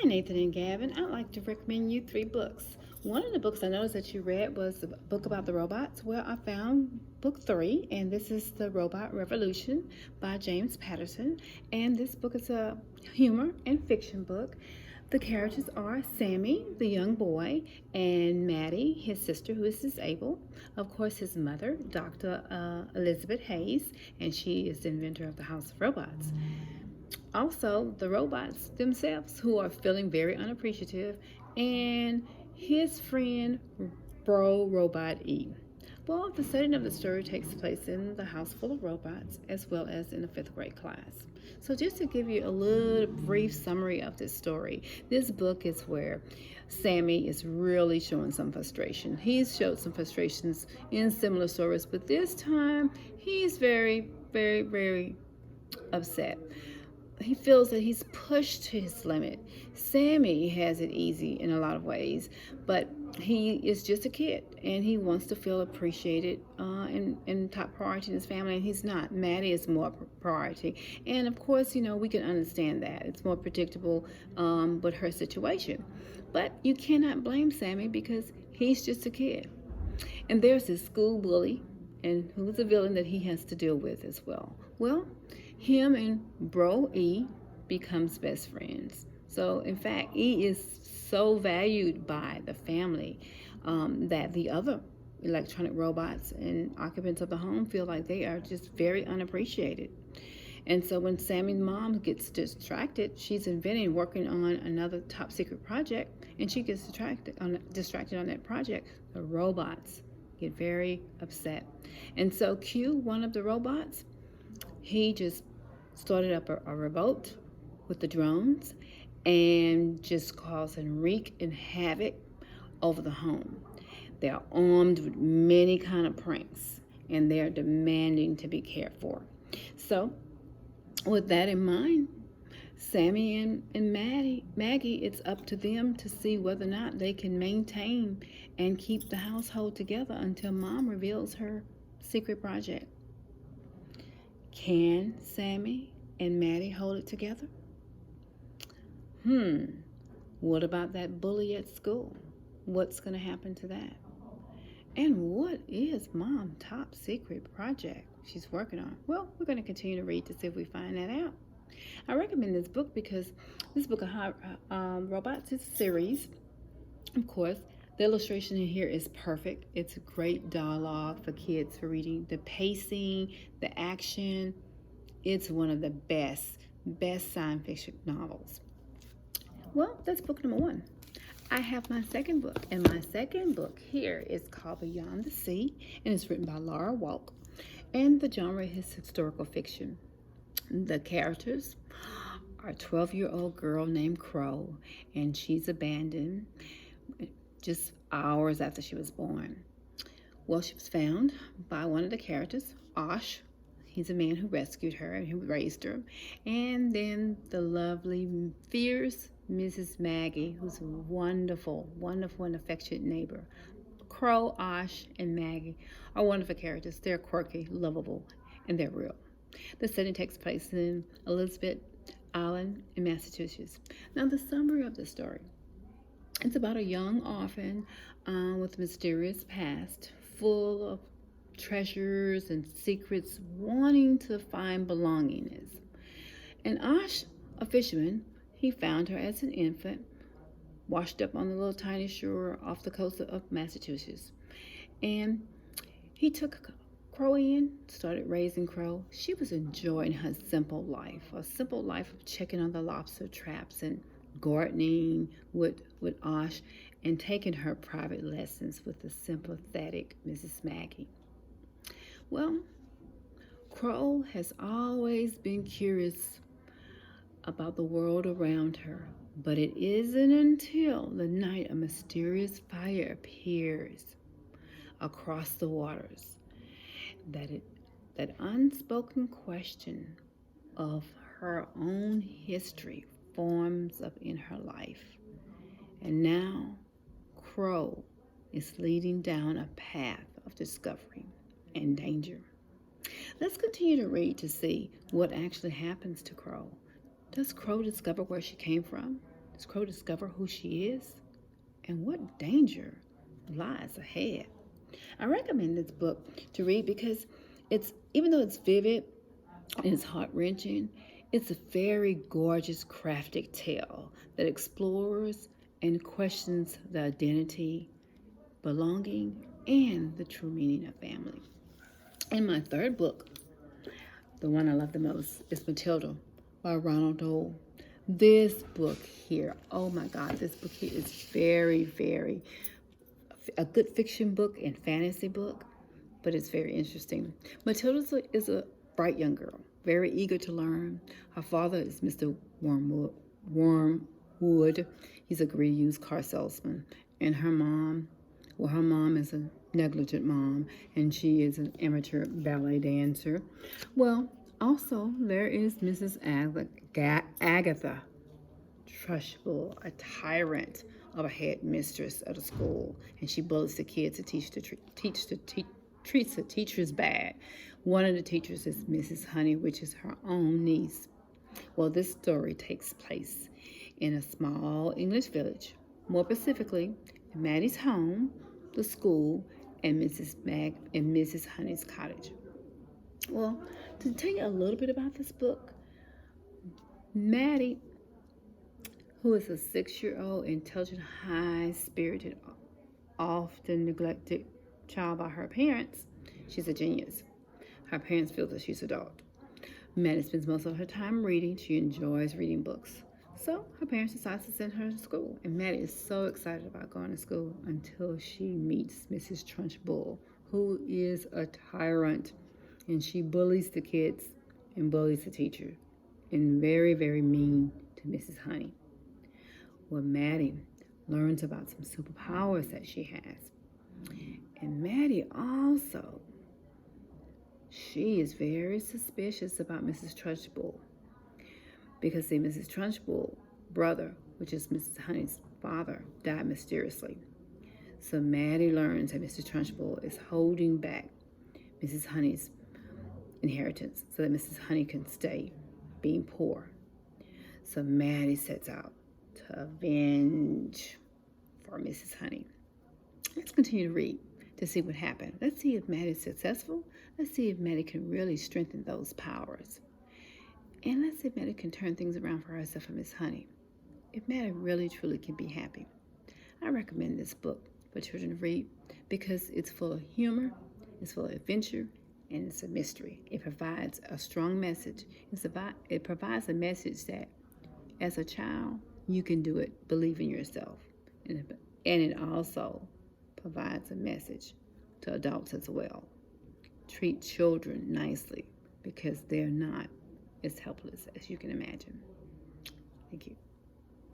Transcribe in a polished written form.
Nathan and Gavin. I'd like to recommend you three books. One of the books I noticed that you read was the book about the robots. Well, I found book three, and this is The Robot Revolution by James Patterson. And this book is a humor and fiction book. The characters are Sammy, the young boy, and Maddie, his sister, who is disabled. Of course, his mother, Dr. Elizabeth Hayes, and she is the inventor of the House of Robots. Also, the robots themselves, who are feeling very unappreciative, and his friend, Bro Robot E. Well, the setting of the story takes place in the house full of robots as well as in a fifth grade class. So, just to give you a little brief summary of this story, this book is where Sammy is really showing some frustration. He's showed some frustrations in similar stories, but this time he's very, very, very upset. He feels that he's pushed to his limit. Sammy has it easy in a lot of ways, but he is just a kid and he wants to feel appreciated and top priority in his family, and he's not. Maddie is more priority. And of course, we can understand that. It's more predictable with her situation. But you cannot blame Sammy because he's just a kid. And there's this school bully, and who's a villain that he has to deal with as well. Well, him and Bro E becomes best friends. So, in fact, E is so valued by the family that the other electronic robots and occupants of the home feel like they are just very unappreciated. And so when Sammy's mom gets distracted, she's inventing, working on another top secret project, and she gets distracted on that project. The robots get very upset. And so Q, one of the robots, he just started up a revolt with the drones and just causing wreak and havoc over the home. They are armed with many kind of pranks, and they are demanding to be cared for. So with that in mind, Sammy and Maggie, it's up to them to see whether or not they can maintain and keep the household together until Mom reveals her secret project. Can Sammy and Maddie hold it together? What about that bully at school? What's going to happen to that? And what is Mom's top secret project she's working on? Well, we're going to continue to read to see if we find that out. I recommend this book because this book of robots is a series. Of course, the illustration in here is perfect. It's a great dialogue for kids for reading. The pacing, the action, it's one of the best science fiction novels. Well, that's book number one. I have my second book, and my second book here is called Beyond the Sea, and it's written by Laura Walk, and the genre is historical fiction. The characters are a 12-year-old girl named Crow, and she's abandoned just hours after she was born. Well, she was found by one of the characters, Osh. He's a man who rescued her and who raised her. And then the lovely, fierce Mrs. Maggie, who's a wonderful, wonderful and affectionate neighbor. Crow, Osh, and Maggie are wonderful characters. They're quirky, lovable, and they're real. The setting takes place in Elizabeth Island in Massachusetts. Now, the summary of the story. It's about a young orphan with a mysterious past, full of treasures and secrets, wanting to find belongingness. And Osh, a fisherman, he found her as an infant, washed up on the little tiny shore off the coast of Massachusetts. And he took Crow in, started raising Crow. She was enjoying her simple life, a simple life of checking on the lobster traps and gardening with Osh, and taking her private lessons with the sympathetic Mrs. Maggie. Well, Crow has always been curious about the world around her, but it isn't until the night a mysterious fire appears across the waters that unspoken question of her own history forms up in her life. And now Crow is leading down a path of discovery and danger. Let's continue to read to see what actually happens to Crow. Does Crow discover where she came from? Does Crow discover who she is and what danger lies ahead? I recommend this book to read because even though it's vivid and it's heart-wrenching, it's a very gorgeous crafted tale that explores and questions the identity, belonging, and the true meaning of family. And my third book, the one I love the most, is Matilda by Ronald Dole. This book here, oh my God, this book here is very, very a good fiction book and fantasy book, but it's very interesting. Matilda is a bright young girl, very eager to learn. Her father is Mr. Wormwood. He's a greedy used car salesman. And her mom is a negligent mom, and she is an amateur ballet dancer. Well, also, there is Mrs. Agatha Trunchbull, a tyrant of a headmistress at a school, and she bullies the kids and treats the teachers bad. One of the teachers is Mrs. Honey, which is her own niece. Well, this story takes place in a small English village, more specifically, Maddie's home, the school, and Mrs. Honey's cottage. Well, to tell you a little bit about this book, Maddie, who is a 6-year-old, intelligent, high-spirited, often neglected child by her parents, she's a genius. Her parents feel that she's a dog. Maddie spends most of her time reading. She enjoys reading books. So her parents decide to send her to school. And Maddie is so excited about going to school until she meets Mrs. Trunchbull, who is a tyrant. And she bullies the kids and bullies the teacher. And very, very mean to Mrs. Honey. Well, Maddie learns about some superpowers that she has. And Maddie also, she is very suspicious about Mrs. Trunchbull. Because, see, Mrs. Trunchbull's brother, which is Mrs. Honey's father, died mysteriously. So Maddie learns that Mrs. Trunchbull is holding back Mrs. Honey's inheritance so that Mrs. Honey can stay being poor. So Maddie sets out to avenge for Mrs. Honey. Let's continue to read to see what happened. Let's see if Maddie's successful. Let's see if Maddie can really strengthen those powers. And let's see if Maddie can turn things around for herself and Miss Honey. If Maddie really, truly can be happy. I recommend this book for children to read because it's full of humor, it's full of adventure, and it's a mystery. It provides a strong message. It provides a message that as a child, you can do it. Believe in yourself. And it also provides a message to adults as well. Treat children nicely because they're not as helpless as you can imagine. Thank you.